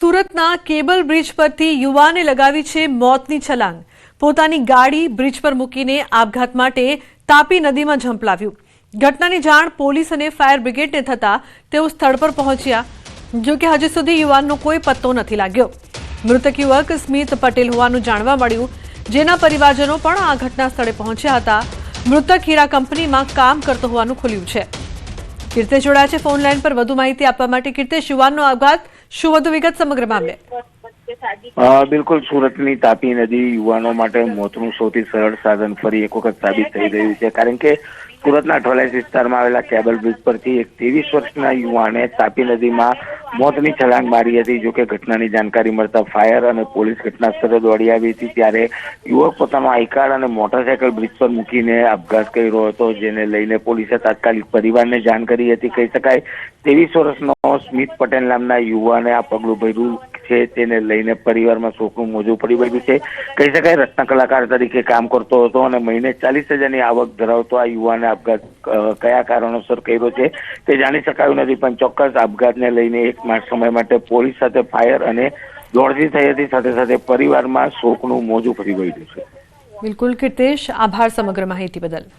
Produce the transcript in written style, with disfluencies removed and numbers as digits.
સુરતના cable bridge પરથી યુવાને લગાવી છે મોતની છલાંગ। પોતાની ગાડી બ્રિજ પર મૂકીને આપઘાત માટે તાપી નદીમાં ઝંપલાવ્યું। ઘટનાની જાણ પોલીસ અને ફાયર બ્રિગેડને થતા તેઓ સ્થળ પર પહોંચ્યા। જો કે હજી સુધી યુવાનનો કોઈ પત્તો નથી લાગ્યો। મૃતક યુવક સ્મિત પટેલ હોવાનું જાણવા મળ્યું, જેના પરિવારજનો પણ આ ઘટના સ્થળે પહોંચ્યા હતા। મૃતક હીરા કંપનીમાં કામ કરતો હોવાનું ખુલ્યું છે। કીર્તેશ જોડાયા છે ફોન લાઈન પર વધુ માહિતી આપવા માટે। કીર્તેશ, યુવાનનો આપઘાત, શું વધુ વિગત સમગ્ર મામલે? બિલકુલ, સુરતની તાપી નદી યુવાનો માટે મોતનું સૌથી સરળ સાધન ફરી એક વખત સાબિત થઈ રહ્યું છે, કારણ કે સુરતના અઠવાલાઈસ વિસ્તારમાં આવેલા કેબલ બ્રિજ પરથી એક 23 વર્ષના યુવાને તાપી નદીમાં મોતની છલાંગ મારી હતી। જોકે ઘટનાની જાણકારી મળતા ફાયર અને પોલીસ ઘટના સ્થળે દોડી આવી હતી, ત્યારે યુવક પોતાનો આઈ કાર્ડ અને મોટરસાયકલ બ્રિજ પર મૂકીને આપઘાત કર્યો હતો, જેને લઈને પોલીસે તાત્કાલિક પરિવારને જાણ કરી હતી। કહી શકાય 23 વર્ષનો સ્મિત પટેલ નામના યુવાને આ પગલું ભર્યું છે, તેને લઈને પરિવારમાં શોકનું મોજું પડી પડ્યું છે। કહી શકાય રત્ન કલાકાર તરીકે કામ કરતો હતો અને મહિને 40,000ની આવક ધરાવતો આ યુવાને આપઘાત કયા કારણોસર કર્યો છે તે જાણી શકાયું નથી, પણ ચોક્કસ આપઘાતને લઈને એક માસ સમય માટે પોલીસ સાથે ફાયર અને દોડતી થઈ હતી। સાથે સાથે પરિવારમાં શોકનું મોજું ફરી વળ્યું છે। બિલકુલ કીર્તેશ, આભાર સમગ્ર માહિતી બદલ।